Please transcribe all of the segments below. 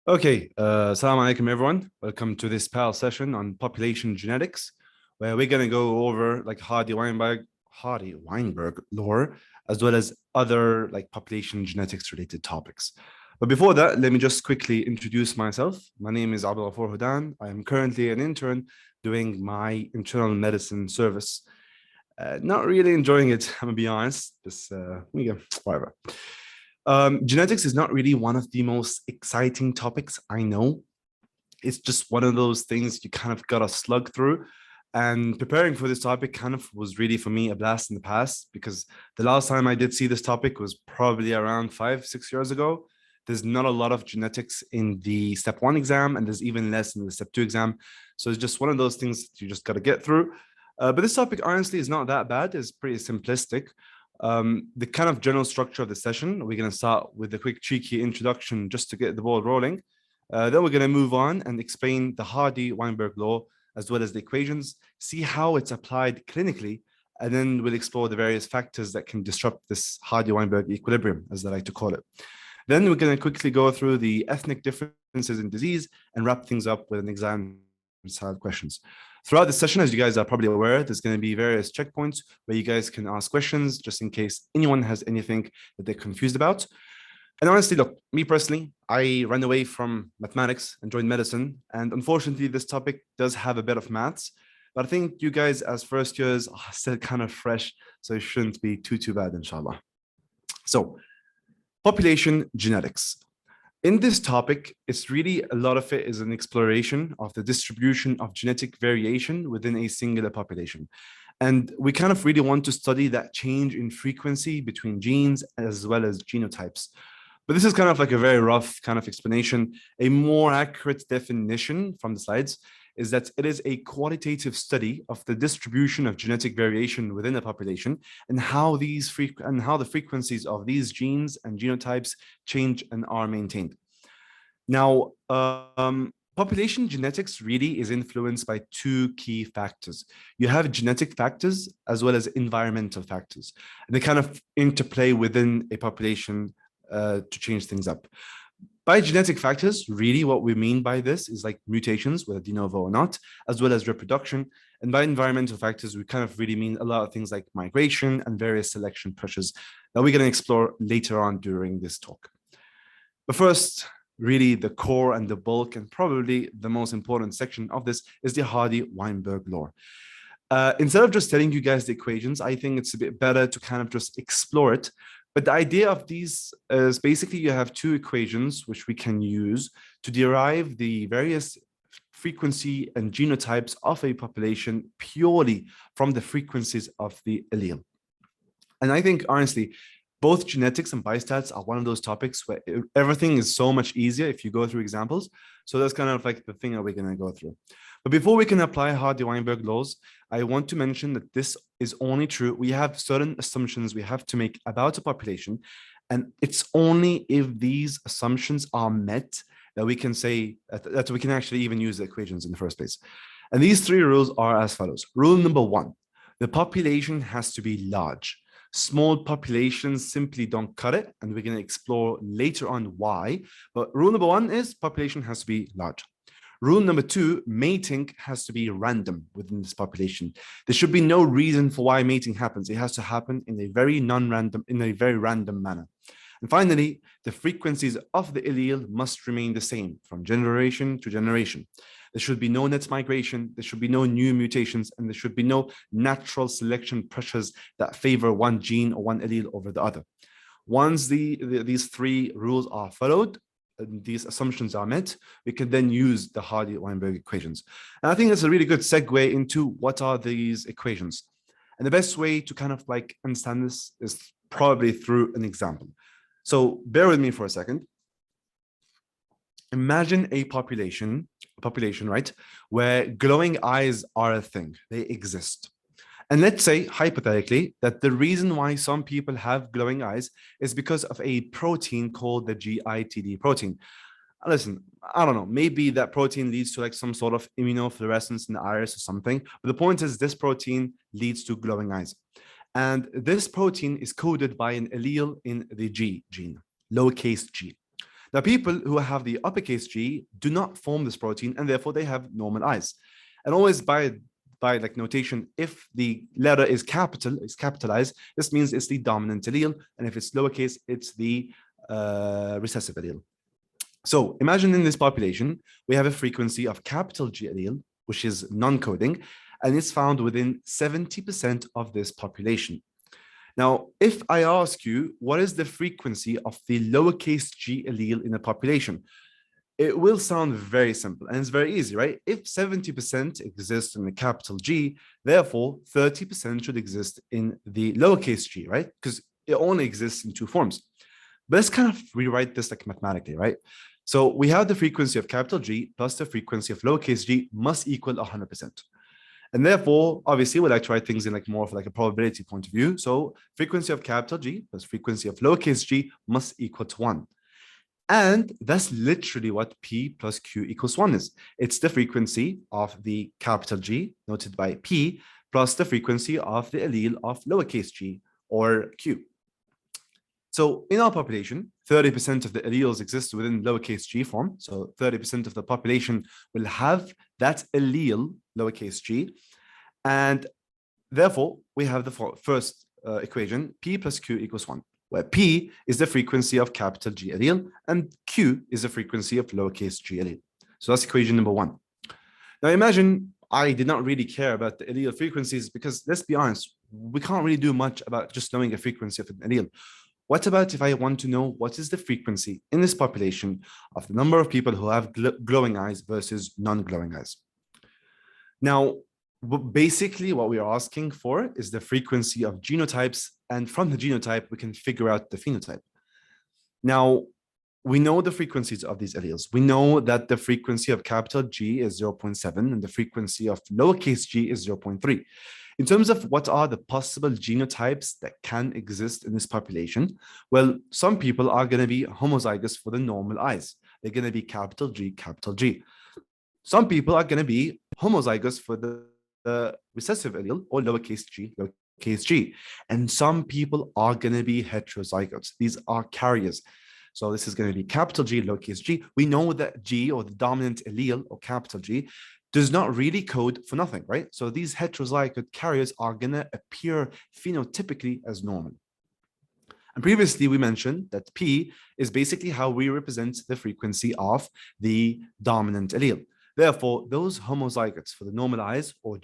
Okay, Assalamu alaikum everyone. Welcome to this PAL session on population genetics, where we're going to go over like Hardy-Weinberg lore, as well as other like population genetics related topics. But before that, let me just quickly introduce myself. My name is Abdulrafour Houdane. I am currently an intern doing my internal medicine service. Not really enjoying it, I'm gonna be honest. Just whatever. Genetics is not really one of the most exciting topics I know. It's just one of those things you kind of got to slug through. And preparing for this topic kind of was really for me a blast in the past because the last time I did see this topic was probably around 5, 6 years ago. There's not a lot of genetics in the step 1 exam, and there's even less in the step 2 exam. So it's just one of those things that you just got to get through. But this topic, honestly, is not that bad. It's pretty simplistic. The kind of general structure of the session, we're going to start with a quick cheeky introduction just to get the ball rolling. Then we're going to move on and explain the Hardy-Weinberg law, as well as the equations, see how it's applied clinically, and then we'll explore the various factors that can disrupt this Hardy-Weinberg equilibrium, as they like to call it. Then we're going to quickly go through the ethnic differences in disease and wrap things up with an exam-style questions. Throughout the session, as you guys are probably aware, there's going to be various checkpoints where you guys can ask questions just in case anyone has anything that they're confused about. And honestly, look, me personally, I ran away from mathematics and joined medicine. And unfortunately, this topic does have a bit of maths. But I think you guys as first years are still kind of fresh, so it shouldn't be too bad, inshallah. So, population genetics. In this topic, it's really a lot of it is an exploration of the distribution of genetic variation within a singular population. And we kind of really want to study that change in frequency between genes as well as genotypes. But this is kind of like a very rough kind of explanation. A more accurate definition from the slides is that it is a qualitative study of the distribution of genetic variation within a population and how the frequencies of these genes and genotypes change and are maintained. Now, population genetics really is influenced by two key factors. You have genetic factors as well as environmental factors. And they kind of interplay within a population to change things up. By genetic factors, really what we mean by this is like mutations, whether de novo or not, as well as reproduction. And by environmental factors, we kind of really mean a lot of things like migration and various selection pressures that we're going to explore later on during this talk. But first, really the core and the bulk and probably the most important section of this is the Hardy-Weinberg law. Instead of just telling you guys the equations, I think it's a bit better to kind of just explore it. But the idea of these is basically you have two equations which we can use to derive the various frequency and genotypes of a population purely from the frequencies of the allele. And I think, honestly, both genetics and biostats are one of those topics where everything is so much easier if you go through examples. So that's kind of like the thing that we're going to go through. But before we can apply Hardy-Weinberg laws, I want to mention that this is only true. We have certain assumptions we have to make about a population, and it's only if these assumptions are met that we can say that we can actually even use the equations in the first place. And these three rules are as follows. Rule number 1, the population has to be large. Small populations simply don't cut it, and we're going to explore later on why. But rule number 1 is population has to be large. Rule number 2, mating has to be random within this population. There should be no reason for why mating happens. It has to happen in a very random manner. And finally, the frequencies of the allele must remain the same from generation to generation. There should be no net migration, there should be no new mutations, and there should be no natural selection pressures that favor one gene or one allele over the other. Once these three rules are followed, and these assumptions are met, we can then use the Hardy-Weinberg equations. And I think that's a really good segue into what are these equations. And the best way to kind of like understand this is probably through an example. So bear with me for a second. Imagine a population, right, where glowing eyes are a thing, they exist. And let's say, hypothetically, that the reason why some people have glowing eyes is because of a protein called the GITD protein. Listen, I don't know, maybe that protein leads to like some sort of immunofluorescence in the iris or something. But the point is this protein leads to glowing eyes. And this protein is coded by an allele in the G gene, lowercase g. Now, people who have the uppercase G do not form this protein, and therefore they have normal eyes. And always by like notation, if the letter is capitalized, this means it's the dominant allele, and if it's lowercase, it's the recessive allele. So imagine in this population, we have a frequency of capital G allele, which is non-coding, and it's found within 70% of this population. Now, if I ask you, what is the frequency of the lowercase g allele in a population? It will sound very simple, and it's very easy, right? If 70% exists in the capital G, therefore 30% should exist in the lowercase g, right? Because it only exists in two forms. But let's kind of rewrite this like mathematically, right? So we have the frequency of capital G plus the frequency of lowercase g must equal 100%. And therefore, obviously, we like to write things in like more of like a probability point of view. So frequency of capital G plus frequency of lowercase g must equal to 1. And that's literally what P plus Q equals 1 is. It's the frequency of the capital G, noted by P, plus the frequency of the allele of lowercase g, or Q. So in our population, 30% of the alleles exist within lowercase g form. So 30% of the population will have that allele, lowercase g. And therefore, we have the first equation, P plus Q equals 1, where P is the frequency of capital G allele and Q is the frequency of lowercase g allele. So that's equation number 1. Now imagine I did not really care about the allele frequencies because, let's be honest, we can't really do much about just knowing a frequency of an allele. What about if I want to know what is the frequency in this population of the number of people who have glowing eyes versus non-glowing eyes? Now, basically what we are asking for is the frequency of genotypes, and from the genotype, we can figure out the phenotype. Now, we know the frequencies of these alleles. We know that the frequency of capital G is 0.7 and the frequency of lowercase g is 0.3. In terms of what are the possible genotypes that can exist in this population, well, some people are going to be homozygous for the normal eyes. They're going to be capital G, capital G. Some people are going to be homozygous for the recessive allele, or lowercase g. And some people are going to be heterozygotes. These are carriers. So this is going to be capital G, lowercase g. We know that G, or the dominant allele, or capital G, does not really code for nothing, right? So these heterozygote carriers are going to appear phenotypically as normal. And previously, we mentioned that P is basically how we represent the frequency of the dominant allele. Therefore, those homozygotes for the normal eyes, or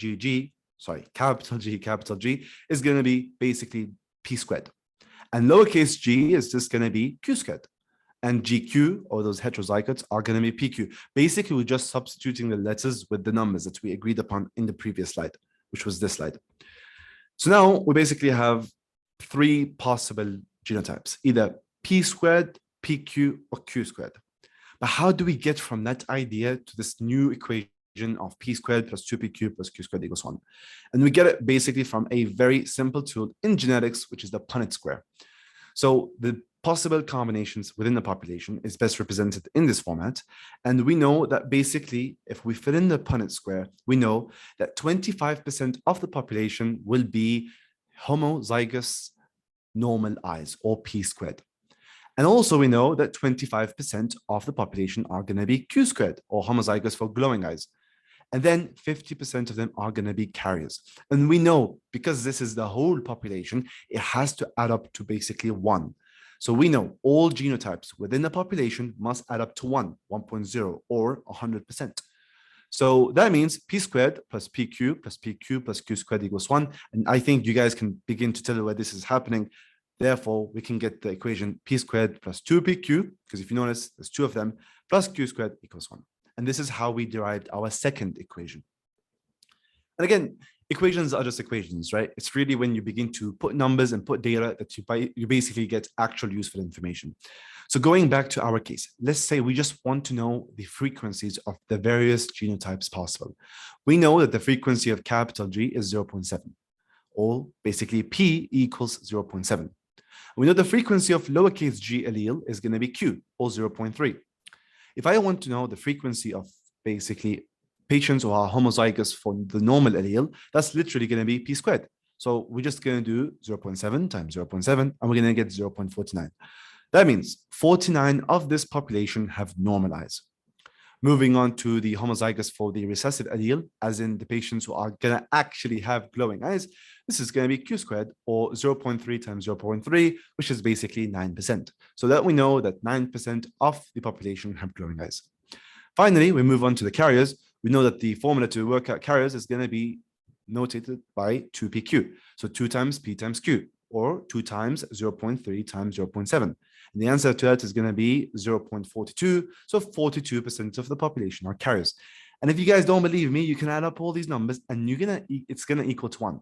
capital G, is going to be basically P squared. And lowercase g is just going to be Q squared. And GQ, or those heterozygotes, are going to be PQ. Basically, we're just substituting the letters with the numbers that we agreed upon in the previous slide, which was this slide. So now we basically have 3 possible genotypes, either P squared, PQ, or Q squared. But how do we get from that idea to this new equation of P squared plus 2PQ plus Q squared equals 1? And we get it basically from a very simple tool in genetics, which is the Punnett square. So the possible combinations within the population is best represented in this format. And we know that basically, if we fill in the Punnett square, we know that 25% of the population will be homozygous normal eyes, or P squared. And also we know that 25% of the population are going to be Q squared, or homozygous for glowing eyes. And then 50% of them are going to be carriers. And we know, because this is the whole population, it has to add up to basically 1. So we know all genotypes within the population must add up to 1.0, or 100%. So that means P squared plus PQ plus PQ plus Q squared equals 1. And I think you guys can begin to tell where this is happening. Therefore, we can get the equation P squared plus 2PQ, because if you notice, there's 2 of them, plus Q squared equals 1. And this is how we derived our second equation. And again, equations are just equations, right? It's really when you begin to put numbers and put data that you basically get actual useful information. So going back to our case, let's say we just want to know the frequencies of the various genotypes possible. We know that the frequency of capital G is 0.7, or basically P equals 0.7. We know the frequency of lowercase g allele is going to be Q, or 0.3. If I want to know the frequency of basically patients who are homozygous for the normal allele, that's literally going to be P squared. So we're just going to do 0.7 times 0.7, and we're going to get 0.49. That means 49 of this population have normalized. Moving on to the homozygous for the recessive allele, as in the patients who are going to actually have glowing eyes, this is going to be Q squared, or 0.3 times 0.3, which is basically 9%. So that we know that 9% of the population have glowing eyes. Finally, we move on to the carriers. We know that the formula to work out carriers is going to be notated by 2pq. So 2 times p times q, or 2 times 0.3 times 0.7. And the answer to that is going to be 0.42. So 42% of the population are carriers. And if you guys don't believe me, you can add up all these numbers and it's going to equal to 1.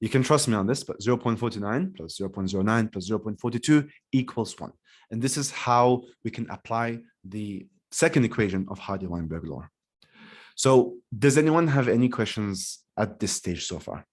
You can trust me on this, but 0.49 plus 0.09 plus 0.42 equals 1. And this is how we can apply the second equation of Hardy-Weinberg law. So does anyone have any questions at this stage so far?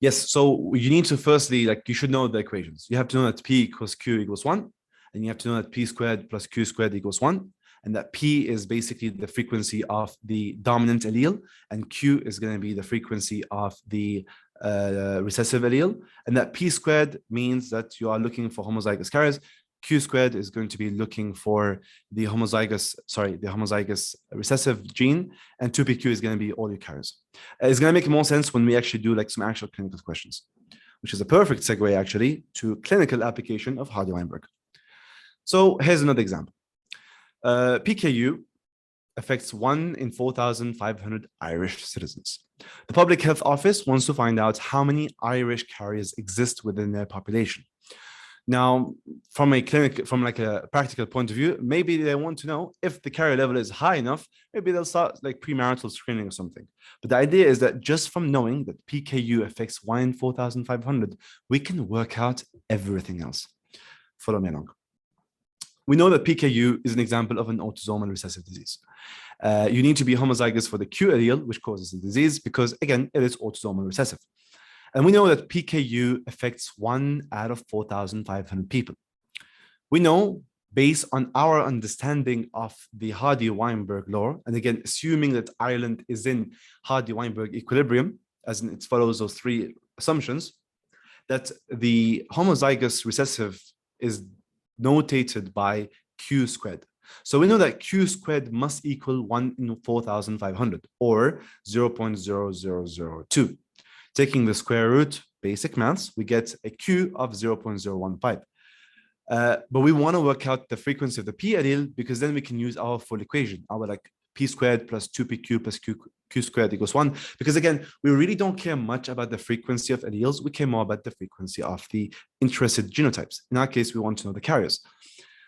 Yes, so you need to firstly, you should know the equations. You have to know that P equals Q equals 1, and you have to know that P squared plus Q squared equals 1, and that P is basically the frequency of the dominant allele, and Q is going to be the frequency of the recessive allele, and that P squared means that you are looking for homozygous carriers. Q squared is going to be looking for the homozygous recessive gene, and 2pq is going to be all your carriers. It's going to make more sense when we actually do some actual clinical questions, which is a perfect segue actually to clinical application of Hardy-Weinberg. So here's another example. PKU affects 1 in 4,500 Irish citizens. The Public Health Office wants to find out how many Irish carriers exist within their population. Now, from a practical point of view, maybe they want to know if the carrier level is high enough, maybe they'll start premarital screening or something. But the idea is that just from knowing that PKU affects 1 in 4,500, we can work out everything else. Follow me along. We know that PKU is an example of an autosomal recessive disease. You need to be homozygous for the Q allele, which causes the disease, because again, it is autosomal recessive. And we know that PKU affects 1 out of 4,500 people. We know, based on our understanding of the Hardy-Weinberg law, and again, assuming that Ireland is in Hardy-Weinberg equilibrium, as in it follows those 3 assumptions, that the homozygous recessive is notated by Q squared. So we know that Q squared must equal 1 in 4,500, or 0.0002. Taking the square root, basic maths, we get a Q of 0.015. But we want to work out the frequency of the P allele, because then we can use our full equation, our P squared plus 2pq plus Q squared equals 1. Because again, we really don't care much about the frequency of alleles. We care more about the frequency of the interested genotypes. In our case, we want to know the carriers.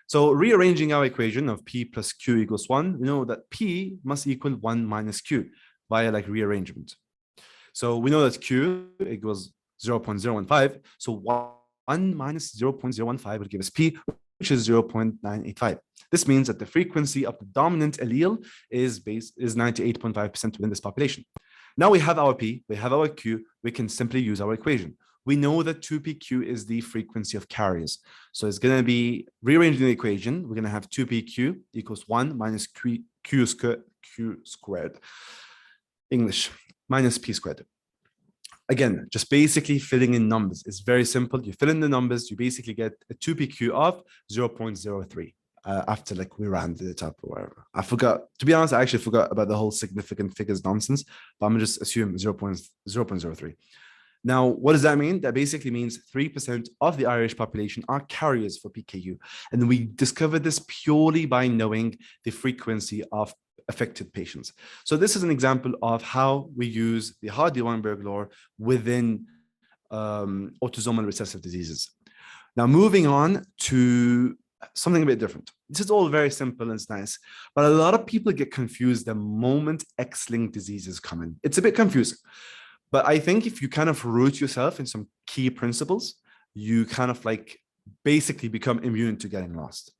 So rearranging our equation of P plus Q equals 1, we know that P must equal 1 minus Q via rearrangement. So we know that Q equals 0.015. So 1 minus 0.015 will give us P, which is 0.985. This means that the frequency of the dominant allele is 98.5% within this population. Now we have our P, we have our Q, we can simply use our equation. We know that 2pq is the frequency of carriers. So it's going to be rearranging the equation. We're going to have 2pq equals 1 minus Q squared. English. Minus P squared. Again, just basically filling in numbers. It's very simple. You fill in the numbers, you basically get a 2pq of 0.03 after we rounded it up or whatever. I forgot, to be honest, I actually forgot about the whole significant figures nonsense, but I'm going to just assume 0.03. Now, what does that mean? That basically means 3% of the Irish population are carriers for PKU. And we discovered this purely by knowing the frequency of affected patients. So this is an example of how we use the Hardy-Weinberg law within autosomal recessive diseases. Now, moving on to something a bit different. This is all very simple and it's nice, but a lot of people get confused the moment X-linked diseases come in. It's a bit confusing, but I think if you kind of root yourself in some key principles, you kind of basically become immune to getting lost.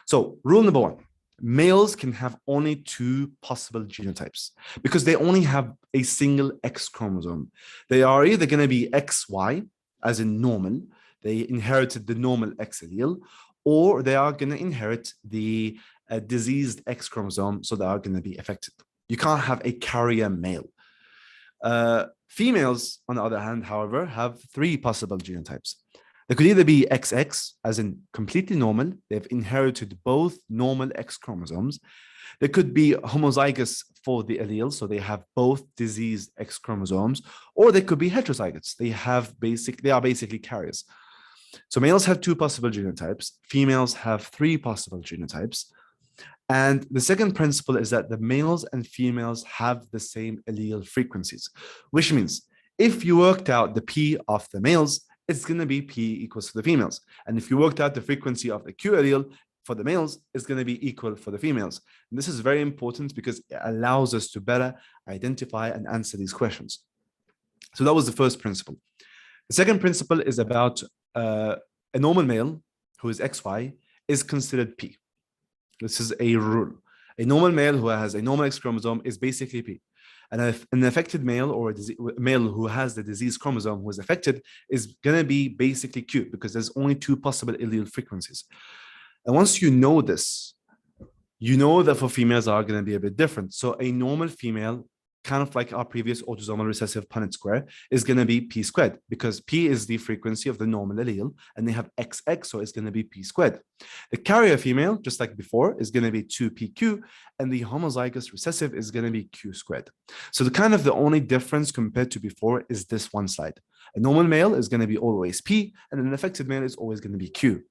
So rule number 1. Males can have only 2 possible genotypes because they only have a single X chromosome. They are either going to be XY, as in normal, they inherited the normal X allele, or they are going to inherit the a diseased X chromosome, so they are going to be affected. You can't have a carrier male. Females, on the other hand, however, have three possible genotypes. They could either be XX, as in completely normal. They've inherited both normal X chromosomes. They could be homozygous for the allele, so they have both diseased X chromosomes, or they could be heterozygotes. They are basically carriers. So males have two possible genotypes. Females have three possible genotypes. And the second principle is that the males and females have the same allele frequencies, which means if you worked out the P of the males, it's going to be P equals to the females. And if you worked out the frequency of the Q allele for the males, it's going to be equal for the females. And this is very important because it allows us to better identify and answer these questions. So that was the first principle. The second principle is about a normal male who is XY is considered P. This is a rule. A normal male who has a normal X chromosome is basically P. And if an affected male or a male who has the disease chromosome who is affected is going to be basically Q, because there's only two possible allele frequencies. And once you know this, you know that for females are going to be a bit different. So a normal female, kind of like our previous autosomal recessive Punnett square, is going to be P squared, because P is the frequency of the normal allele, and they have XX, so it's going to be P squared. The carrier female, just like before, is going to be 2PQ, and the homozygous recessive is going to be Q squared. So the only difference compared to before is this one slide. A normal male is going to be always P, and an affected male is always going to be Q.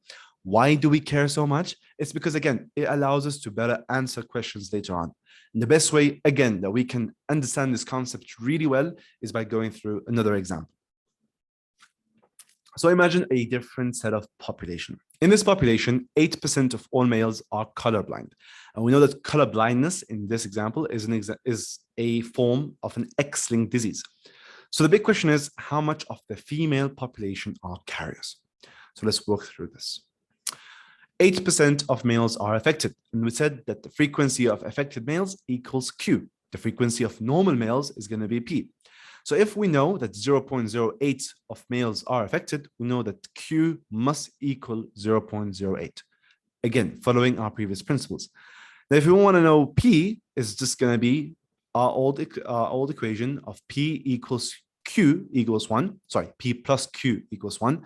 Why do we care so much? It's because, again, it allows us to better answer questions later on. And the best way, again, that we can understand this concept really well is by going through another example. So imagine a different set of population. In this population, 8% of all males are colorblind. And we know that color blindness in this example is a form of an X-linked disease. So the big question is, how much of the female population are carriers? So let's walk through this. 8% of males are affected. And we said that the frequency of affected males equals Q. The frequency of normal males is going to be P. So if we know that 0.08 of males are affected, we know that Q must equal 0.08. Again, following our previous principles. Now, if we want to know P, is just going to be our old equation of P equals Q equals 1. Sorry, P plus Q equals 1.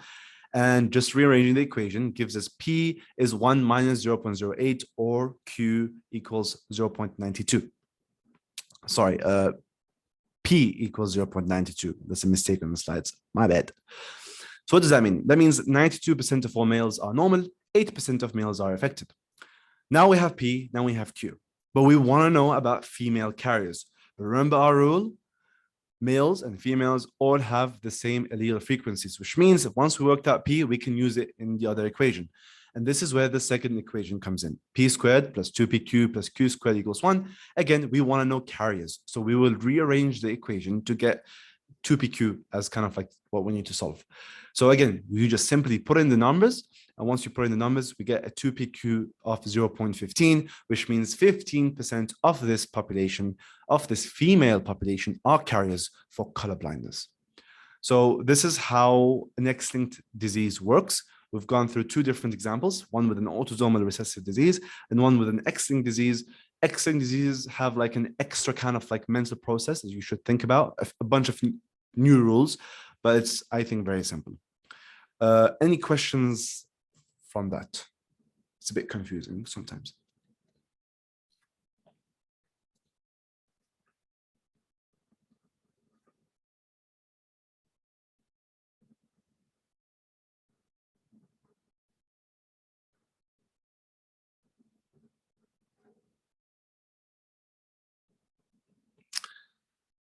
And just rearranging the equation gives us P is 1 minus 0.08, or Q equals 0.92. Sorry, P equals 0.92. That's a mistake on the slides. My bad. So what does that mean? That means 92% of all males are normal, 8% of males are affected. Now we have P, now we have Q. But we want to know about female carriers. Remember our rule? Males and females all have the same allele frequencies, which means that once we worked out P, we can use it in the other equation. And this is where the second equation comes in. P squared plus 2PQ plus Q squared equals 1. Again, we want to know carriers. So we will rearrange the equation to get 2PQ as kind of like what we need to solve. So again, you just simply put in the numbers. And once you put in the numbers, we get a 2PQ of 0.15, which means 15% of this population, of this female population, are carriers for color blindness. So this is how an X-linked disease works. We've gone through two different examples, one with an autosomal recessive disease and one with an X-linked disease. X-linked diseases have like an extra kind of like mental process that you should think about, a bunch of new rules, but it's, I think, very simple. Any questions from that? It's a bit confusing sometimes.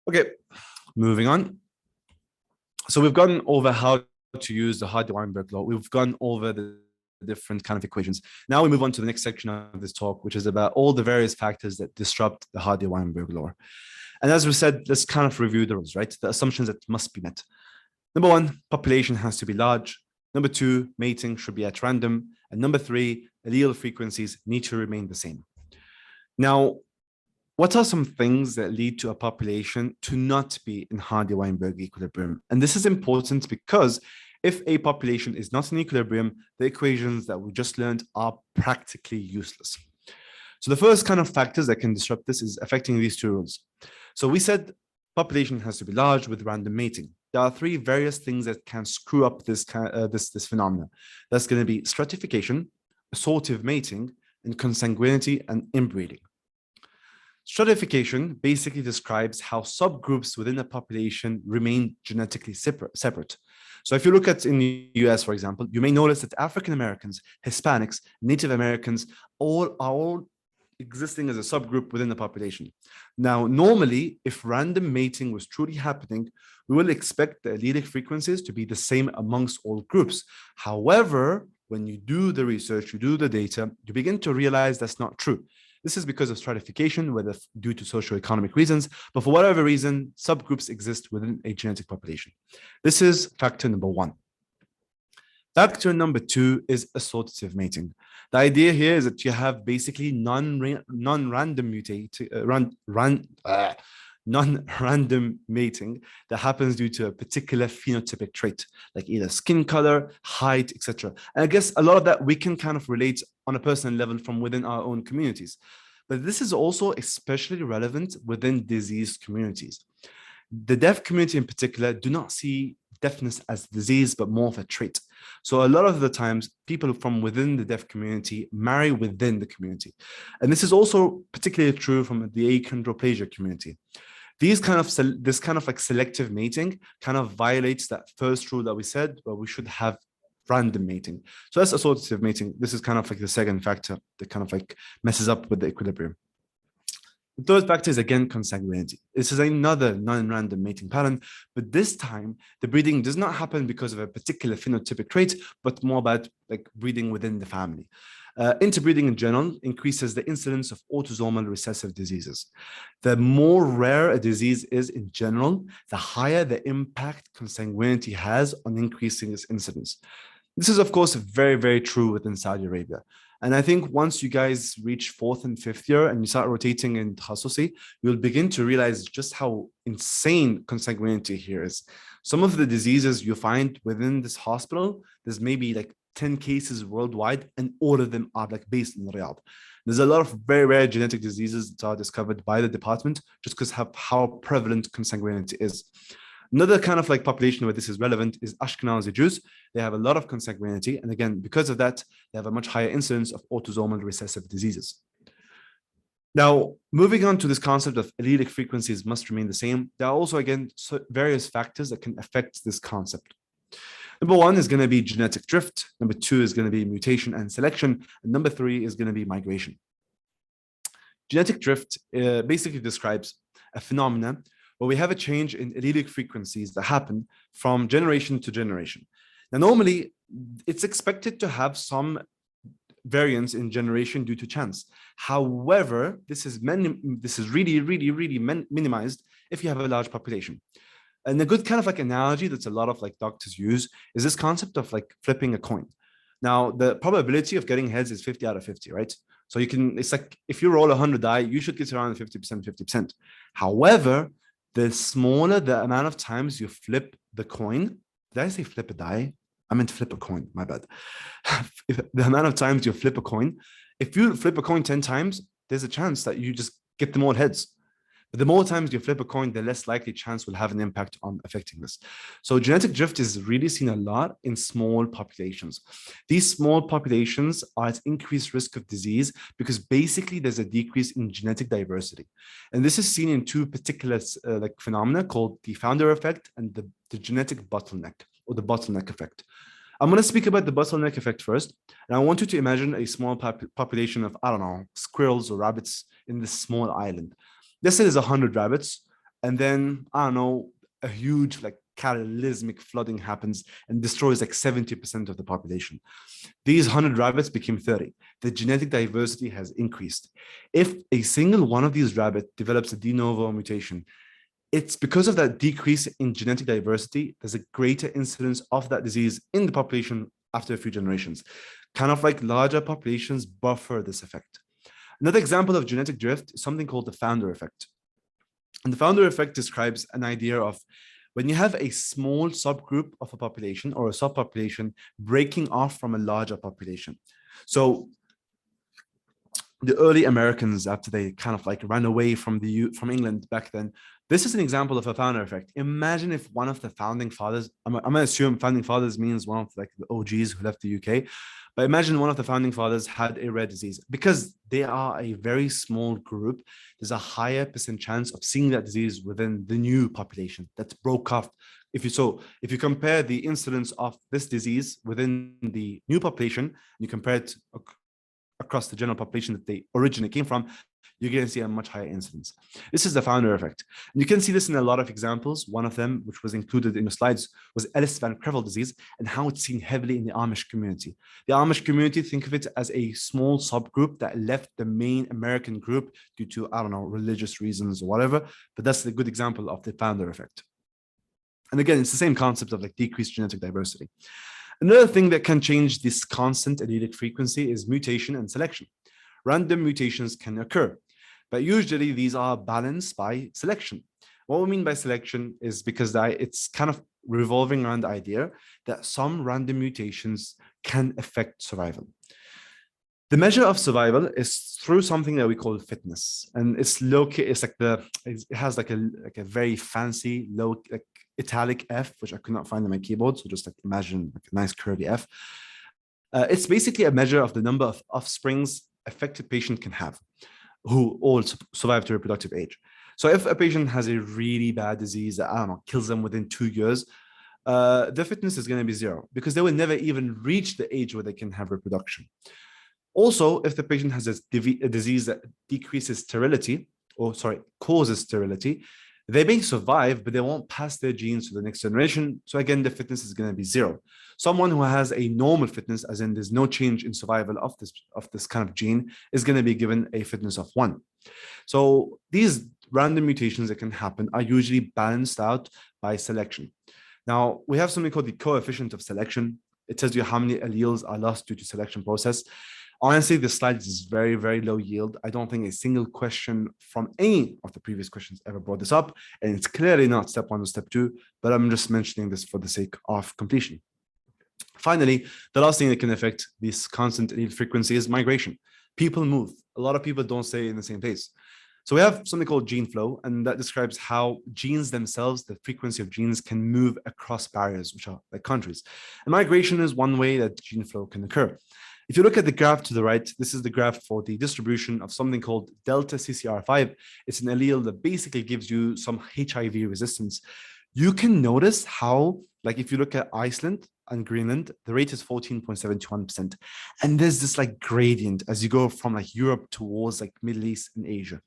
Okay, moving on. So we've gone over how to use the Hardy-Weinberg law. We've gone over the different kind of equations. Now we move on to the next section of this talk, which is about all the various factors that disrupt the Hardy-Weinberg law. And as we said, let's kind of review the rules, right? The assumptions that must be met. Number one, population has to be large. Number two, mating should be at random. And number three, allele frequencies need to remain the same. Now, what are some things that lead to a population to not be in Hardy-Weinberg equilibrium? And this is important because if a population is not in equilibrium, the equations that we just learned are practically useless. So the first kind of factors that can disrupt this is affecting these two rules. So we said population has to be large with random mating. There are three various things that can screw up this this phenomenon. That's going to be stratification, assortative mating, and consanguinity and inbreeding. Stratification basically describes how subgroups within a population remain genetically separate. So if you look at in the US, for example, you may notice that African Americans, Hispanics, Native Americans, all existing as a subgroup within the population. Now, normally, if random mating was truly happening, we will expect the allelic frequencies to be the same amongst all groups. However, when you do the research, you do the data, you begin to realize that's not true. This is because of stratification, whether due to socioeconomic reasons, but for whatever reason, subgroups exist within a genetic population. This is factor number one. Factor number two is assortative mating. The idea here is that you have basically non-random mating that happens due to a particular phenotypic trait, like either skin color, height, etc. And I guess a lot of that we can kind of relate on a personal level from within our own communities. But this is also especially relevant within diseased communities. The deaf community in particular do not see deafness as disease, but more of a trait. So a lot of the times, people from within the deaf community marry within the community. And this is also particularly true from the achondroplasia community. This kind of like selective mating kind of violates that first rule that we said, where we should have random mating. So that's assortative mating. This is kind of like the second factor that kind of like messes up with the equilibrium. The third factor is again consanguinity. This is another non-random mating pattern, but this time the breeding does not happen because of a particular phenotypic trait, but more about like breeding within the family. Interbreeding in general increases the incidence of autosomal recessive diseases. The more rare a disease is in general, the higher the impact consanguinity has on increasing its incidence. This is, of course, very, very true within Saudi Arabia. And I think once you guys reach fourth and fifth year and you start rotating in Takhasusi, you'll begin to realize just how insane consanguinity here is. Some of the diseases you find within this hospital, there's maybe like 10 cases worldwide, and all of them are like based in Riyadh. There's a lot of very rare genetic diseases that are discovered by the department just because of how prevalent consanguinity is. Another kind of like population where this is relevant is Ashkenazi Jews. They have a lot of consanguinity. And again, because of that, they have a much higher incidence of autosomal recessive diseases. Now, moving on to this concept of allelic frequencies must remain the same, there are also, again, various factors that can affect this concept. Number one is going to be genetic drift. Number two is going to be mutation and selection. And number three is going to be migration. Genetic drift basically describes a phenomenon where we have a change in allelic frequencies that happen from generation to generation. Now, normally, it's expected to have some variance in generation due to chance. However, this is really minimized if you have a large population. And a good kind of like analogy that's a lot of like doctors use is this concept of like flipping a coin. Now, the probability of getting heads is 50 out of 50, right? So you can, it's like if you roll 100 die, you should get around 50%, 50%. However, the smaller the amount of times you flip the coin, did I say flip a die? I meant flip a coin, my bad. If the amount of times you flip a coin, if you flip a coin 10 times, there's a chance that you just get them all heads. But the more times you flip a coin, the less likely chance will have an impact on affecting this. So genetic drift is really seen a lot in small populations. These small populations are at increased risk of disease because basically there's a decrease in genetic diversity. And this is seen in two particular like phenomena called the founder effect and the genetic bottleneck or the bottleneck effect. I'm going to speak about the bottleneck effect first. And I want you to imagine a small population of, I don't know, squirrels or rabbits in this small island. Let's say there's 100 rabbits, and then, I don't know, a huge like cataclysmic flooding happens and destroys like 70% of the population. These 100 rabbits became 30. The genetic diversity has increased. If a single one of these rabbits develops a de novo mutation, it's because of that decrease in genetic diversity, there's a greater incidence of that disease in the population after a few generations. Kind of like larger populations buffer this effect. Another example of genetic drift is something called the founder effect. And the founder effect describes an idea of when you have a small subgroup of a population or a subpopulation breaking off from a larger population. So the early Americans, after they kind of like ran away from from England back then. This is an example of a founder effect. Imagine if one of the founding fathers, I'm gonna assume founding fathers means one of like the OGs who left the UK, but imagine one of the founding fathers had a rare disease. Because they are a very small group, there's a higher percent chance of seeing that disease within the new population that's broke off. If you compare the incidence of this disease within the new population, you compare it across the general population that they originally came from, you're going to see a much higher incidence. This is the founder effect. And you can see this in a lot of examples. One of them, which was included in the slides, was Ellis Van Creveld disease and how it's seen heavily in the Amish community. The Amish community, think of it as a small subgroup that left the main American group due to, I don't know, religious reasons or whatever. But that's a good example of the founder effect. And again, it's the same concept of like decreased genetic diversity. Another thing that can change this constant allelic frequency is mutation and selection. Random mutations can occur, but usually these are balanced by selection. What we mean by selection is because it's kind of revolving around the idea that some random mutations can affect survival. The measure of survival is through something that we call fitness, and it's located. It has like a very fancy low like italic F, which I could not find on my keyboard. So just like imagine like a nice curvy F. It's basically a measure of the number of offsprings affected patient can have, who all survive to reproductive age. So if a patient has a really bad disease that, I don't know, kills them within 2 years, their fitness is going to be 0 because they will never even reach the age where they can have reproduction. Also, if the patient has a disease that decreases sterility, causes sterility, they may survive, but they won't pass their genes to the next generation. So again, the fitness is going to be 0. Someone who has a normal fitness, as in there's no change in survival of this kind of gene, is going to be given a fitness of 1. So these random mutations that can happen are usually balanced out by selection. Now, we have something called the coefficient of selection. It tells you how many alleles are lost due to selection process. Honestly, this slide is very, very low yield. I don't think a single question from any of the previous questions ever brought this up. And it's clearly not step 1 or step 2, but I'm just mentioning this for the sake of completion. Finally, the last thing that can affect this constant allele frequency is migration. People move. A lot of people don't stay in the same place. So we have something called gene flow, and that describes how genes themselves, the frequency of genes, can move across barriers, which are like countries. And migration is one way that gene flow can occur. If you look at the graph to the right, this is the graph for the distribution of something called delta CCR5. It's an allele that basically gives you some HIV resistance. You can notice how, like if you look at Iceland and Greenland, the rate is 14.71%. And there's this like gradient as you go from like Europe towards like Middle East and Asia.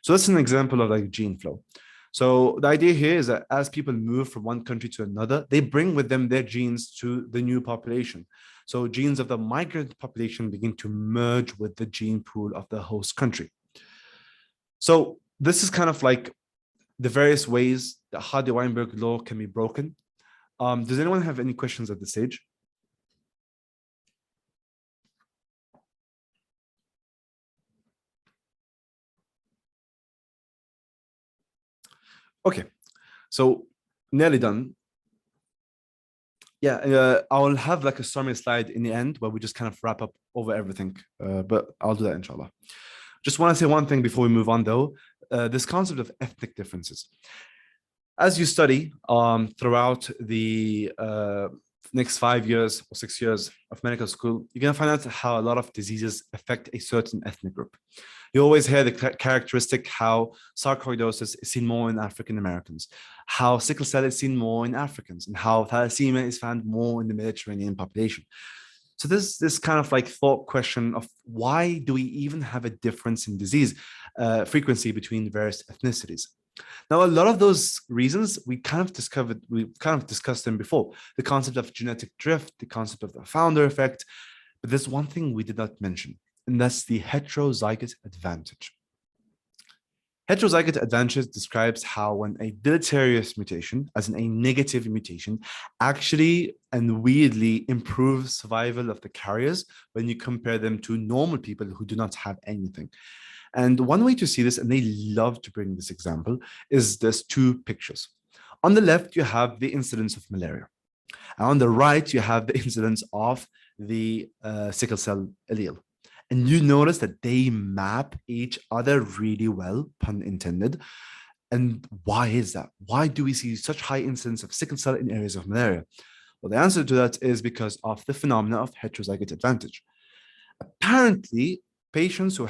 So that's an example of like gene flow. So the idea here is that as people move from one country to another, they bring with them their genes to the new population. So genes of the migrant population begin to merge with the gene pool of the host country. So this is kind of like the various ways that Hardy-Weinberg law can be broken. Does anyone have any questions at this stage? Okay, so nearly done. Yeah, I'll have like a summary slide in the end where we just kind of wrap up over everything, but I'll do that inshallah. Just want to say one thing before we move on though, this concept of ethnic differences. As you study throughout the next 5 years or 6 years of medical school, you're going to find out how a lot of diseases affect a certain ethnic group. You always hear the characteristic how sarcoidosis is seen more in African Americans, how sickle cell is seen more in Africans, and how thalassemia is found more in the Mediterranean population. So there's this kind of like thought question of why do we even have a difference in disease frequency between various ethnicities? Now, a lot of those reasons we kind of discussed them before. The concept of genetic drift, the concept of the founder effect, but there's one thing we did not mention, and that's the heterozygous advantage. Heterozygous advantage describes how when a deleterious mutation, as in a negative mutation, actually and weirdly improves survival of the carriers when you compare them to normal people who do not have anything. And one way to see this, and they love to bring this example, is there's 2 pictures. On the left, you have the incidence of malaria. And on the right, you have the incidence of the sickle cell allele. And you notice that they map each other really well, pun intended. And why is that? Why do we see such high incidence of sickle cell in areas of malaria? Well, the answer to that is because of the phenomena of heterozygous advantage. Apparently, patients who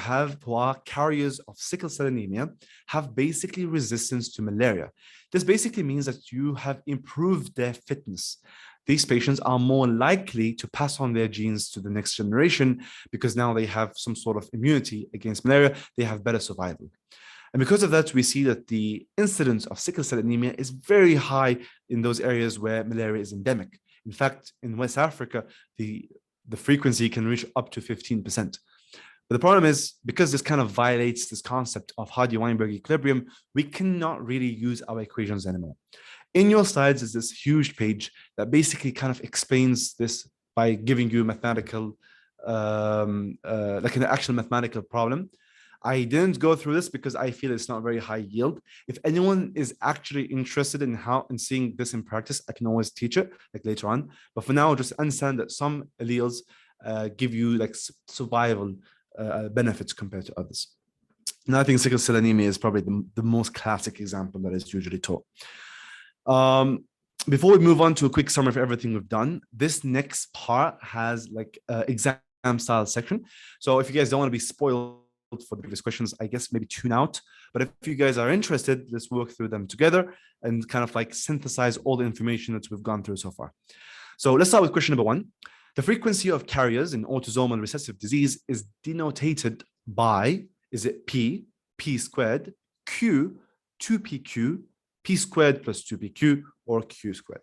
are carriers of sickle cell anemia have basically resistance to malaria. This basically means that you have improved their fitness. These patients are more likely to pass on their genes to the next generation because now they have some sort of immunity against malaria. They have better survival. And because of that, we see that the incidence of sickle cell anemia is very high in those areas where malaria is endemic. In fact, in West Africa, the frequency can reach up to 15%. But the problem is, because this kind of violates this concept of Hardy-Weinberg equilibrium, we cannot really use our equations anymore. In your slides is this huge page that basically kind of explains this by giving you mathematical, like an actual mathematical problem. I didn't go through this because I feel it's not very high yield. If anyone is actually interested in seeing this in practice, I can always teach it like later on. But for now, just understand that some alleles give you like survival benefits compared to others. And I think sickle cell anemia is probably the most classic example that is usually taught. Before we move on to a quick summary of everything we've done, this next part has like exam style section. So if you guys don't want to be spoiled for the previous questions, I guess maybe tune out. But if you guys are interested, let's work through them together and kind of like synthesize all the information that we've gone through so far. So let's start with question number 1. The frequency of carriers in autosomal recessive disease is denoted by, is it P squared, Q, 2PQ, P squared plus 2PQ, or Q squared?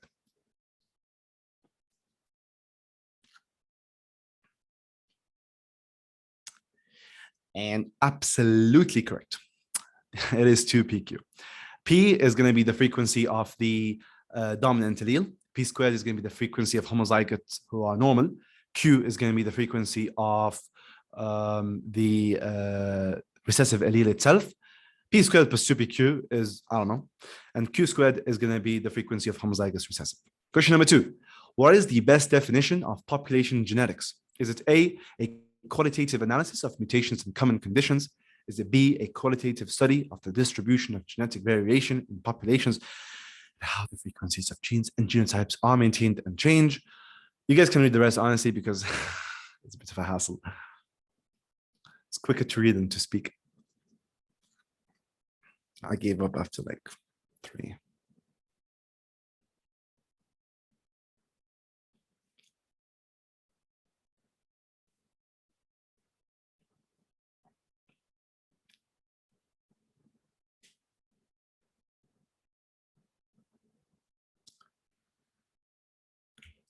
And absolutely correct. It is 2PQ. P is going to be the frequency of the dominant allele. P squared is going to be the frequency of homozygotes who are normal. Q is going to be the frequency of the recessive allele itself. P squared plus 2PQ is, I don't know. And Q squared is going to be the frequency of homozygous recessive. Question number 2. What is the best definition of population genetics? Is it A, qualitative analysis of mutations and common conditions? Is it B, a qualitative study of the distribution of genetic variation in populations, how the frequencies of genes and genotypes are maintained and change? You guys can read the rest, honestly, because it's a bit of a hassle. It's quicker to read than to speak. I gave up after like 3.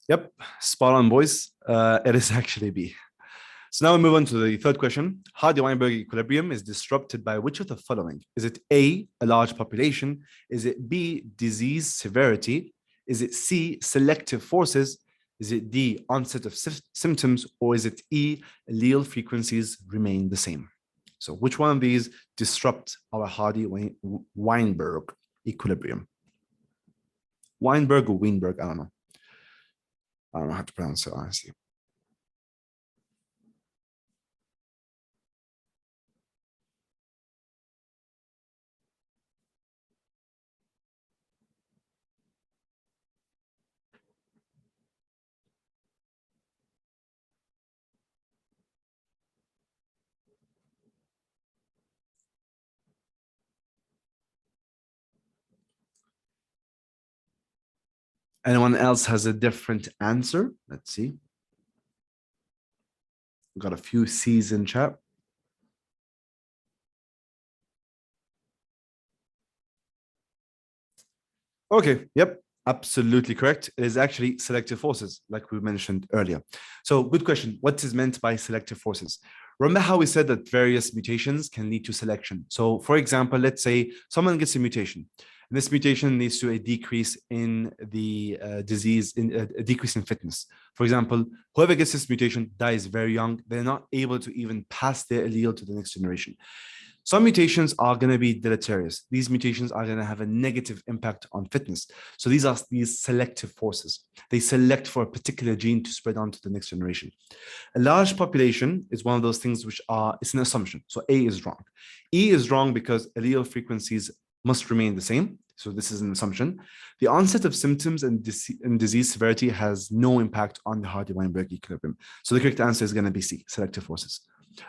Yep, spot on, boys. It is actually B. So now we move on to the third question. Hardy-Weinberg equilibrium is disrupted by which of the following? Is it A, a large population? Is it B, disease severity? Is it C, selective forces? Is it D, onset of symptoms? Or is it E, allele frequencies remain the same? So which one of these disrupt our Hardy-Weinberg equilibrium? Weinberg or Weinberg? I don't know. I don't know how to pronounce it, honestly. Anyone else has a different answer? Let's see. We've got a few C's in chat. Okay, yep, absolutely correct. It is actually selective forces, like we mentioned earlier. So good question. What is meant by selective forces? Remember how we said that various mutations can lead to selection. So for example, let's say someone gets a mutation. And this mutation leads to a decrease in the disease, a decrease in fitness. For example, whoever gets this mutation dies very young. They're not able to even pass their allele to the next generation. Some mutations are going to be deleterious. These mutations are going to have a negative impact on fitness. So these are these selective forces. They select for a particular gene to spread on to the next generation. A large population is one of those things which are, it's an assumption. So A is wrong. E is wrong because allele frequencies must remain the same. So this is an assumption. The onset of symptoms and disease severity has no impact on the Hardy-Weinberg equilibrium. So the correct answer is going to be C, selective forces.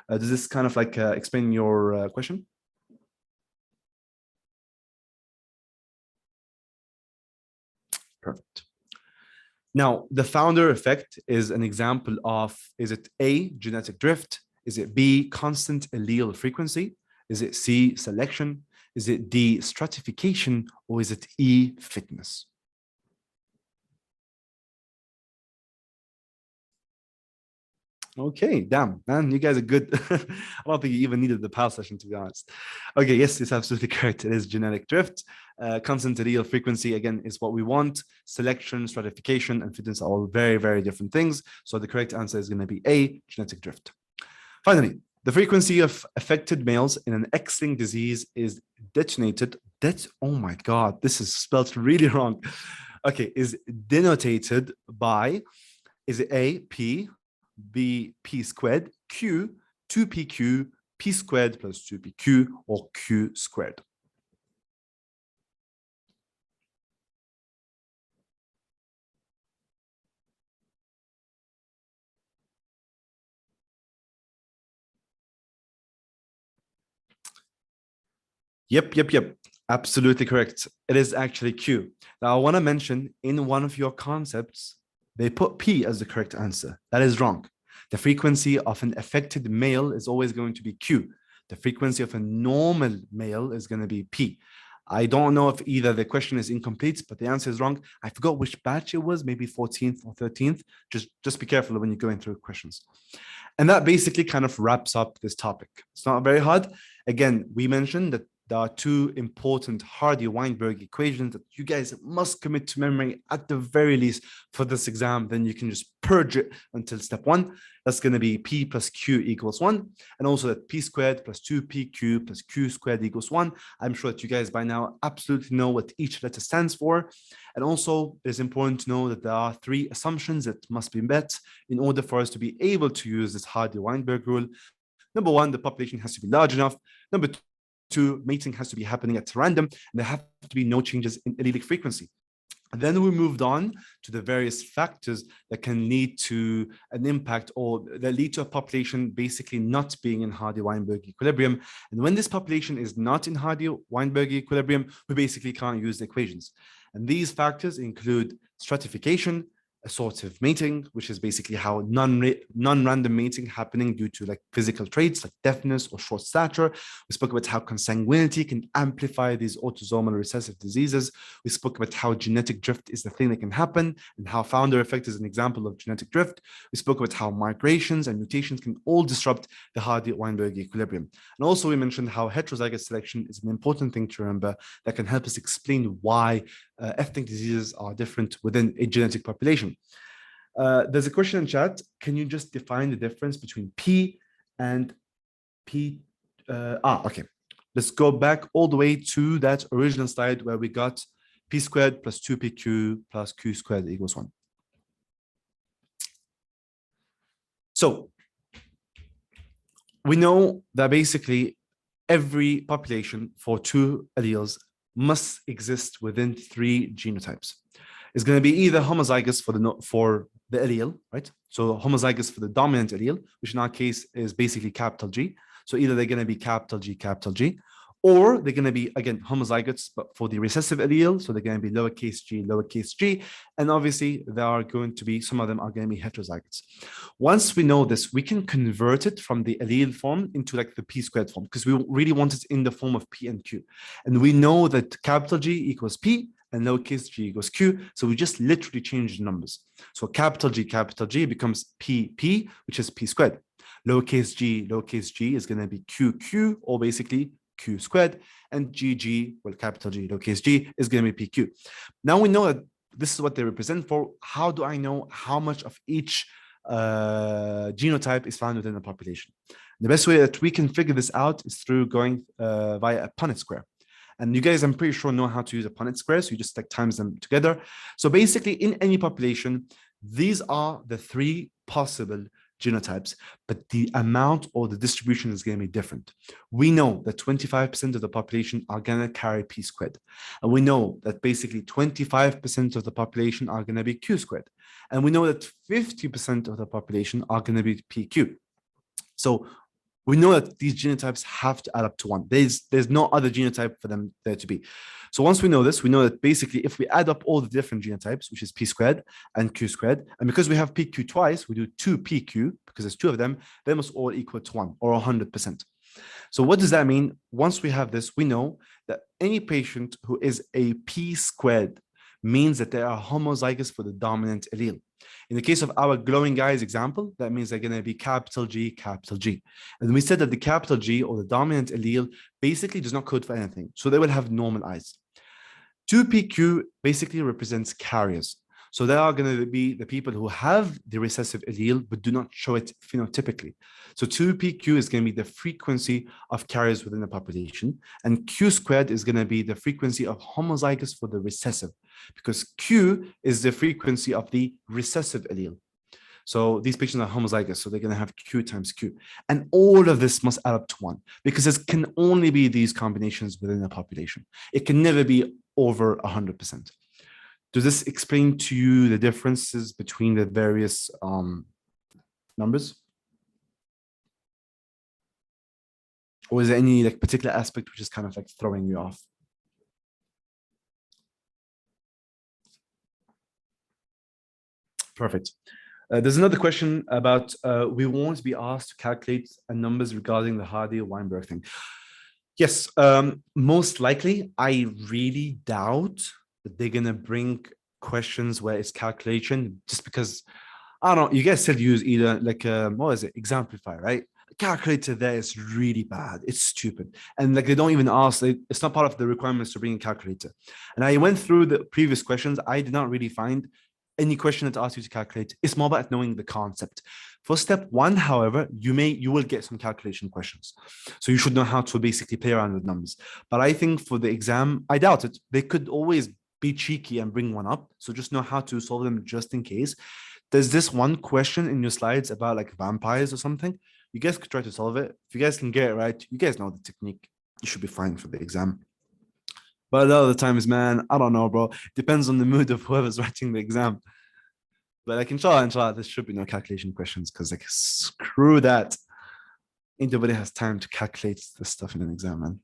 Does this kind of like explain your question? Perfect. Now, the founder effect is an example of, is it A, genetic drift? Is it B, constant allele frequency? Is it C, selection? Is it D, stratification? Or is it E, fitness? Okay, damn, man, you guys are good. I don't think you even needed the PAL session, to be honest. Okay, yes, it's absolutely correct. It is genetic drift. Constant allele frequency, again, is what we want. Selection, stratification, and fitness are all very, very different things. So the correct answer is going to be A, genetic drift. Finally, the frequency of affected males in an X-linked disease is denoted, oh my God, this is spelled really wrong. Okay, is denoted by, is it A, P, B, P squared, Q, 2PQ, P squared plus 2PQ, or Q squared? Yep. Absolutely correct. It is actually Q. Now, I want to mention in one of your concepts, they put P as the correct answer. That is wrong. The frequency of an affected male is always going to be Q. The frequency of a normal male is going to be P. I don't know if either the question is incomplete, but the answer is wrong. I forgot which batch it was, maybe 14th or 13th. Just be careful when you're going through questions. And that basically kind of wraps up this topic. It's not very hard. Again, we mentioned that there are two important Hardy-Weinberg equations that you guys must commit to memory at the very least for this exam. Then you can just purge it until step one. That's going to be P plus Q equals 1. And also that P squared plus 2PQ plus Q squared equals 1. I'm sure that you guys by now absolutely know what each letter stands for. And also, it's important to know that there are 3 assumptions that must be met in order for us to be able to use this Hardy-Weinberg rule. Number 1, the population has to be large enough. Number 2, mating has to be happening at random, and there have to be no changes in allelic frequency. And then we moved on to the various factors that can lead to an impact or that lead to a population basically not being in Hardy-Weinberg equilibrium. And when this population is not in Hardy-Weinberg equilibrium, we basically can't use the equations. And these factors include stratification, assortative mating, which is basically how non-random mating happening due to like physical traits like deafness or short stature. We spoke about how consanguinity can amplify these autosomal recessive diseases. We spoke about how genetic drift is the thing that can happen and how founder effect is an example of genetic drift. We spoke about how migrations and mutations can all disrupt the Hardy-Weinberg equilibrium. And also we mentioned how heterozygous selection is an important thing to remember that can help us explain why ethnic diseases are different within a genetic population. There's a question in chat. Can you just define the difference between P and P? Okay. Let's go back all the way to that original slide where we got P squared plus 2PQ plus Q squared equals 1. So we know that basically every population for 2 alleles must exist within 3 genotypes. It's going to be either homozygous for the allele, right? So homozygous for the dominant allele, which in our case is basically capital G. So either they're going to be capital G, or they're going to be, again, homozygous, but for the recessive allele. So they're going to be lowercase g. And obviously, there are going to be, some of them are going to be heterozygous. Once we know this, we can convert it from the allele form into like the P squared form, because we really want it in the form of P and Q. And we know that capital G equals P and lowercase g equals Q. So we just literally change the numbers. So capital G becomes PP, which is P squared. Lowercase g is going to be QQ, or basically Q squared, and GG, well, capital G, lowercase g, is going to be PQ. Now we know that this is what they represent for. How do I know how much of each genotype is found within the population. The best way that we can figure this out is through going via a Punnett square. And you guys, I'm pretty sure, know how to use a Punnett square. So you just like times them together. So basically, in any population, these are the three possible genotypes, but the amount or the distribution is going to be different. We know that 25% of the population are going to carry P squared. And we know that basically 25% of the population are going to be Q squared. And we know that 50% of the population are going to be PQ. So we know that these genotypes have to add up to one. There's no other genotype for them there to be. So once we know this, we know that basically if we add up all the different genotypes, which is P squared and Q squared, and because we have PQ twice, we do 2PQ because there's two of them, they must all equal to one or 100%. So what does that mean? Once we have this, we know that any patient who is a P squared means that they are homozygous for the dominant allele. In the case of our glowing guys example, that means they're going to be capital G, capital G. And we said that the capital G or the dominant allele basically does not code for anything. So they will have normal eyes. 2PQ basically represents carriers. So they are going to be the people who have the recessive allele, but do not show it phenotypically. So 2PQ is going to be the frequency of carriers within the population. And Q squared is going to be the frequency of homozygous for the recessive, because Q is the frequency of the recessive allele. So these patients are homozygous, so they're going to have Q times Q. And all of this must add up to one, because there can only be these combinations within the population. It can never be over 100%. Does this explain to you the differences between the various numbers? Or is there any like particular aspect which is kind of like throwing you off? Perfect. There's another question about we won't be asked to calculate numbers regarding the Hardy-Weinberg thing. Yes, most likely. I really doubt that they're gonna bring questions where it's calculation, just because I don't know. You guys still use either like what is it, Exemplify, right? The calculator there is really bad. It's stupid, and like they don't even ask. It's not part of the requirements to bring a calculator. And I went through the previous questions. I did not really find any question that asks you to calculate. It's more about knowing the concept. For step one, however, you will get some calculation questions. So you should know how to basically play around with numbers. But I think for the exam, I doubt it. They could always be cheeky and bring one up. So just know how to solve them just in case. There's this one question in your slides about like vampires or something. You guys could try to solve it. If you guys can get it right, you guys know the technique. You should be fine for the exam. But a lot of the times, man, I don't know, bro. Depends on the mood of whoever's writing the exam. But like, inshallah, there should be no calculation questions, because like, screw that. Ain't nobody has time to calculate this stuff in an exam, man.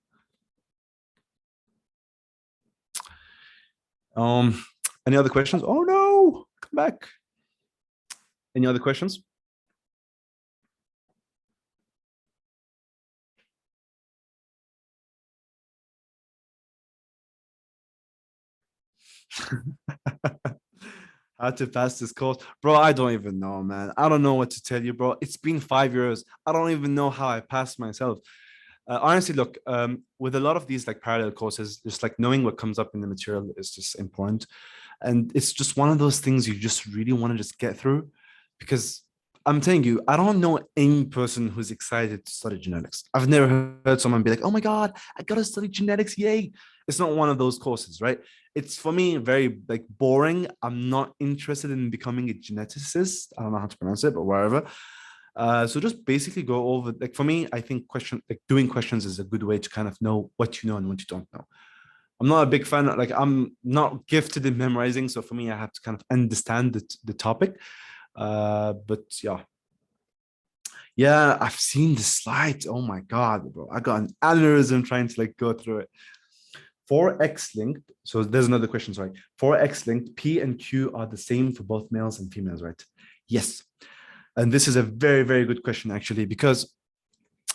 Any other questions? Oh no, come back. Any other questions? How to pass this course, bro? I don't even know, man. I don't know what to tell you, bro. It's been 5 years. I don't even know how I passed myself. Honestly, look, with a lot of these like parallel courses, just like knowing what comes up in the material is just important. And it's just one of those things you just really want to just get through, because I'm telling you, I don't know any person who's excited to study genetics. I've never heard someone be like, oh my God, I got to study genetics. Yay. It's not one of those courses, right? It's for me very like boring. I'm not interested in becoming a geneticist. I don't know how to pronounce it, but whatever. So just basically go over, like for me, I think doing questions is a good way to kind of know what you know and what you don't know. I'm not a big fan, like I'm not gifted in memorizing. So for me, I have to kind of understand the topic. But yeah. Yeah, I've seen the slides. Oh my God, bro. I got an aneurysm trying to like go through it. For X-linked, so there's another question, sorry. For X-linked, P and Q are the same for both males and females, right? Yes. And this is a very, very good question, actually, because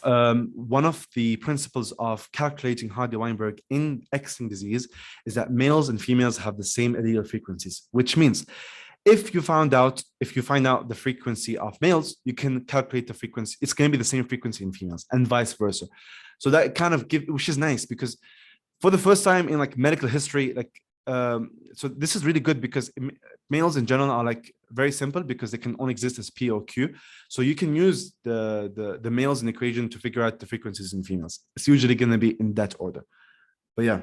one of the principles of calculating Hardy-Weinberg in X-linked disease is that males and females have the same allele frequencies, which means if you find out the frequency of males, you can calculate the frequency. It's going to be the same frequency in females and vice versa. So that kind of which is nice, because for the first time in like medical history, like so this is really good because males in general are like very simple because they can only exist as P or Q. So you can use the males in the equation to figure out the frequencies in females. It's usually going to be in that order. But yeah.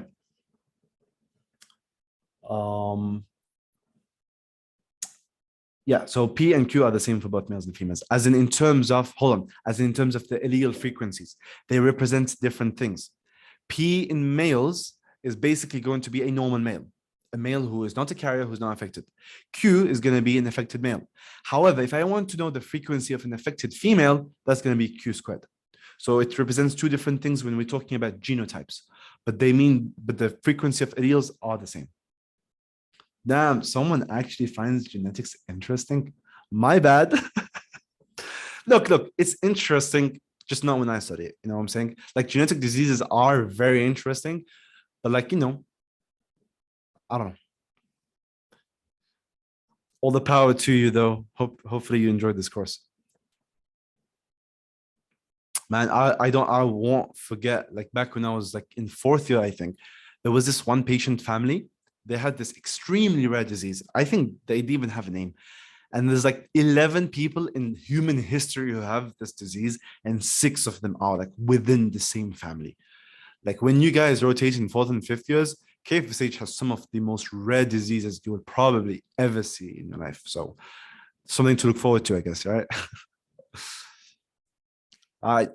Yeah, so P and Q are the same for both males and females. As in terms of, hold on, as in terms of the allele frequencies, they represent different things. P in males is basically going to be a normal male, a male who is not a carrier, who's not affected. Q is going to be an affected male. However, if I want to know the frequency of an affected female, that's going to be Q squared. So it represents two different things when we're talking about genotypes, but the frequency of alleles are the same. Damn, someone actually finds genetics interesting. My bad. Look, it's interesting, just not when I study it. You know what I'm saying? Like genetic diseases are very interesting, but like, I don't know. All the power to you though. Hopefully you enjoyed this course. Man, I won't forget, like back when I was like in fourth year, I think, there was this one patient family. They had this extremely rare disease. I think they didn't even have a name. And there's like 11 people in human history who have this disease, and 6 of them are like within the same family. Like when you guys rotate in fourth and fifth years, KFSH has some of the most rare diseases you will probably ever see in your life. So something to look forward to, I guess, right?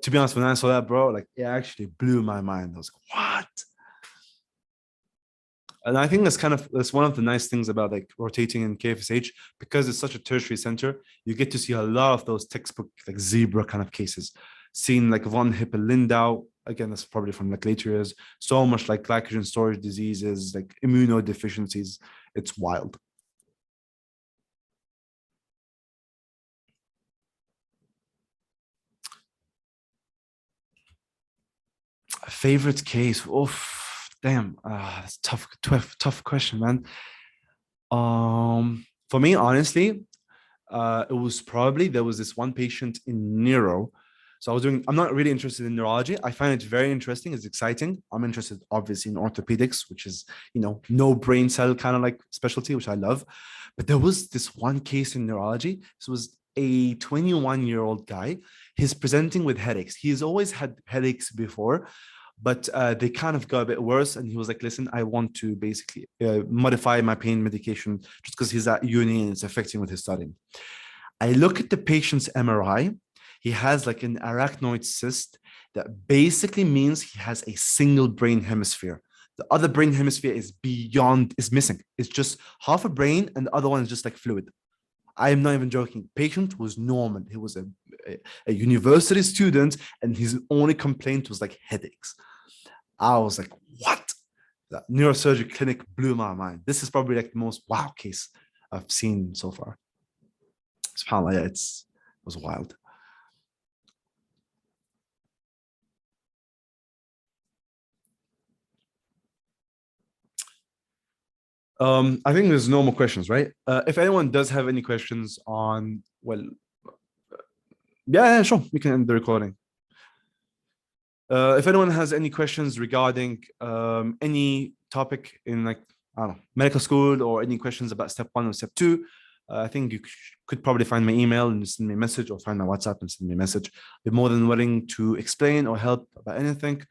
To be honest, when I saw that, bro, like it actually blew my mind. I was like, what? And I think that's one of the nice things about like rotating in KFSH, because it's such a tertiary center. You get to see a lot of those textbook like zebra kind of cases. Seeing like von Hippel-Lindau, again, that's probably from like later years. So much like glycogen storage diseases, like immunodeficiencies. It's wild. Favorite case? Oof, damn. That's tough question, man. For me, honestly, it was probably, there was this one patient in neuro. So I'm not really interested in neurology. I find it very interesting. It's exciting. I'm interested obviously in orthopedics, which is, no brain cell kind of like specialty, which I love. But there was this one case in neurology. This was a 21-year-old guy. He's presenting with headaches. He's always had headaches before, but they kind of got a bit worse. And he was like, listen, I want to basically modify my pain medication just because he's at uni and it's affecting with his studying. I look at the patient's MRI. He has like an arachnoid cyst that basically means he has a single brain hemisphere. The other brain hemisphere is missing. It's just half a brain and the other one is just like fluid. I am not even joking. Patient was normal. He was a university student and his only complaint was like headaches. I was like, what? That neurosurgery clinic blew my mind. This is probably like the most wow case I've seen so far. SubhanAllah, yeah, it was wild. I think there's no more questions, right? If anyone does have any questions on, well, yeah, sure, we can end the recording. If anyone has any questions regarding any topic in like, I don't know, medical school, or any questions about step 1 or step 2, I think you could probably find my email and send me a message, or find my WhatsApp and send me a message. I'll be more than willing to explain or help about anything.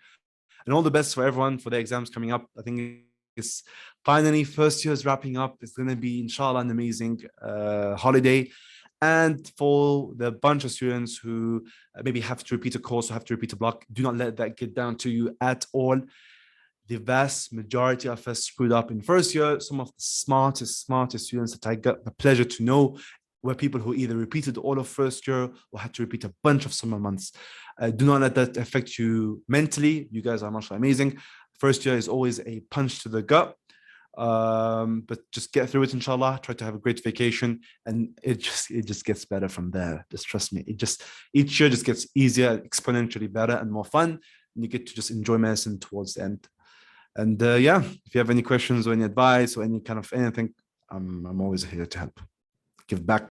And all the best for everyone for the exams coming up. I think it's finally first year is wrapping up. It's going to be, inshallah, an amazing holiday. And for the bunch of students who maybe have to repeat a course or have to repeat a block, do not let that get down to you at all. The vast majority of us screwed up in first year. Some of the smartest students that I got the pleasure to know were people who either repeated all of first year or had to repeat a bunch of summer months. Do not let that affect you mentally. You guys are much amazing. First year is always a punch to the gut. But just get through it, inshallah. Try to have a great vacation, and it just gets better from there. Just trust me. Each year just gets easier, exponentially better and more fun, and you get to just enjoy medicine towards the end. And yeah, if you have any questions or any advice or any kind of anything, I'm always here to help. Give back.